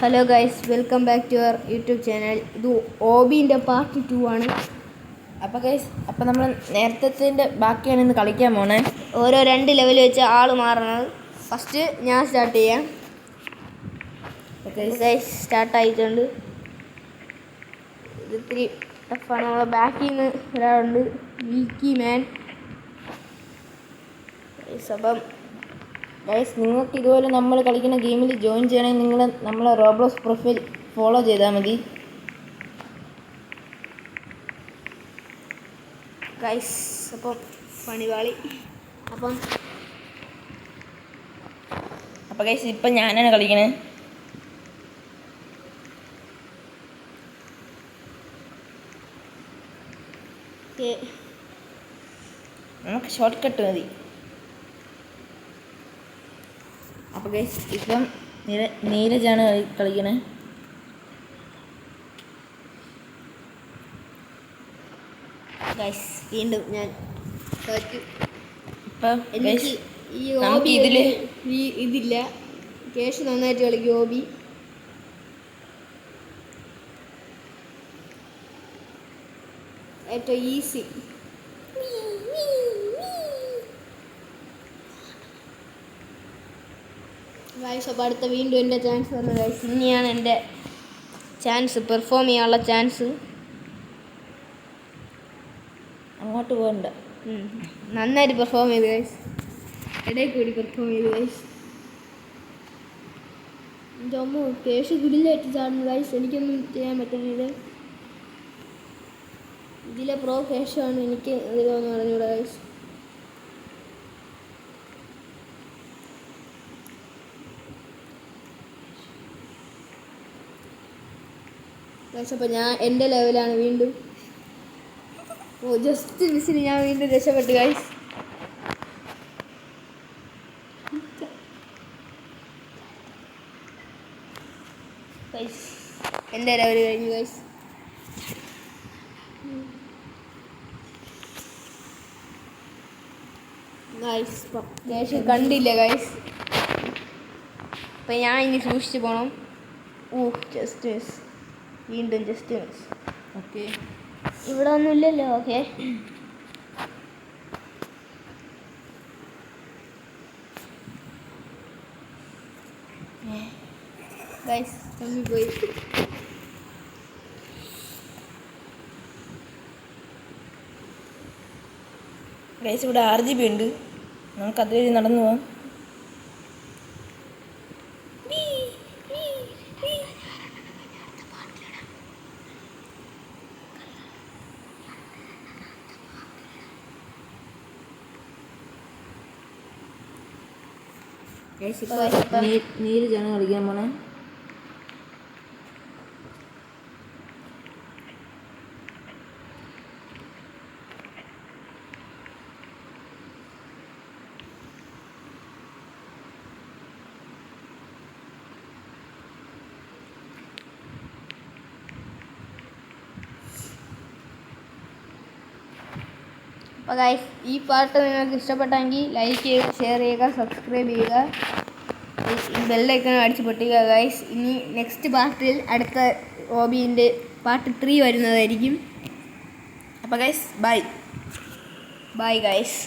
Hello guys, welcome back to our YouTube channel. ഇത് ഓബിൻ്റെ part 2 ആണ്. അപ്പോൾ നമ്മൾ നേരത്തെ ബാക്കിയാണ് ഇന്ന് കളിക്കാൻ പോണേ. ഓരോ 2 ലെവൽ വെച്ച് ആൾ മാറണത്. ഫസ്റ്റ് ഞാൻ സ്റ്റാർട്ട് ചെയ്യാം. ഗൈസ് സ്റ്റാർട്ട് ആയിട്ടുണ്ട്. ഇത് ഇത്തിരി ടഫാണ്. നമ്മളെ ബാക്കിൽ നിന്ന് ഒരാളുണ്ട്, മിൽക്കി മാൻ. അപ്പം ഗൈസ്, നിങ്ങൾക്ക് ഇതുപോലെ നമ്മൾ കളിക്കുന്ന ഗെയിമിൽ ജോയിൻ ചെയ്യണമെങ്കിൽ നിങ്ങൾ നമ്മളെ റോബ്ലോക്സ് പ്രൊഫൈൽ ഫോളോ ചെയ്താൽ മതി. ഗൈസ് അപ്പം പണിപാളി. അപ്പം ഗൈസ് ഇപ്പം ഞാനാണ് കളിക്കണേ. നമുക്ക് ഷോർട്ട് കട്ട് മതി. അപ്പോൾ ഗൈസ് ഇപ്പം നീരജാണ് കളിക്കണേ. ഗൈസ് വീണ്ടും ഞാൻ തോറ്റു. ഇപ്പം എനിക്ക് ഈ ഓബി ഇതില്ല. കേശ് നന്നായിട്ട് കളിക്കും ഓബി. ഏറ്റവും ഈസി. ഗൈസ് അപ്പോൾ അടുത്ത വീണ്ടും എൻ്റെ ചാൻസ് വന്നു ഗൈസ്. ഇനിയാണ് എൻ്റെ ചാൻസ്, പെർഫോം ചെയ്യാനുള്ള ചാൻസ്. അങ്ങോട്ട് പോകണ്ട. നന്നായിട്ട് പെർഫോം ചെയ്തു ഗൈസ്. ഇടയിൽ കൂടി പെർഫോം ചെയ്തു ഗൈസ്. എൻ്റെ അമ്മ കേശ് ഗുഡിലായിട്ട് ചാടുന്നു ഗൈസ്. എനിക്കൊന്നും ചെയ്യാൻ പറ്റുന്നില്ല. ഇതിലെ പ്രോ കേശാണ്. എനിക്ക് ഇതിലൊന്നും അറിഞ്ഞൂടാ ഗൈസ്. ഗൈസ് അപ്പോൾ ഞാൻ എൻ്റെ ലെവലാണ് വീണ്ടും. ജസ്റ്റ് മിസ്സിന് ഞാൻ വീണ്ടും രക്ഷപ്പെട്ടു ഗൈസ്. എൻ്റെ ലെവൽ കഴിഞ്ഞു ഗൈസ്. ഗൈസ് കണ്ടില്ല ഗൈസ്. അപ്പം ഞാൻ ഇനി സൂക്ഷിച്ച് പോകണം. Just miss. വീണ്ടും ജസ്റ്റ് മിസ്. ഓക്കെ, ഇവിടെ ഒന്നുമില്ലല്ലോ. ഓക്കെ ഗൈസ് പോയി. ഗൈസ് ഇവിടെ RGB ഉണ്ട്. നമുക്ക് അതുവഴി നടന്നു പോവാം. നീരജാണ് കളിക്കാൻ പോണേ. അപ്പോൾ ഗൈസ് ഈ പാട്ട് നിങ്ങൾക്ക് ഇഷ്ടപ്പെട്ടെങ്കിൽ ലൈക്ക് ചെയ്യുക, ഷെയർ ചെയ്യുക, സബ്സ്ക്രൈബ് ചെയ്യുക, ബെല്ലൈക്കൺ അടിച്ച് പൊട്ടിക്കുക ഗൈസ്. ഇനി നെക്സ്റ്റ് പാർട്ടിൽ അടുത്ത ഓബിൻ്റെ പാർട്ട് 3 വരുന്നതായിരിക്കും. അപ്പോൾ ഗൈസ് ബൈ ഗൈസ്.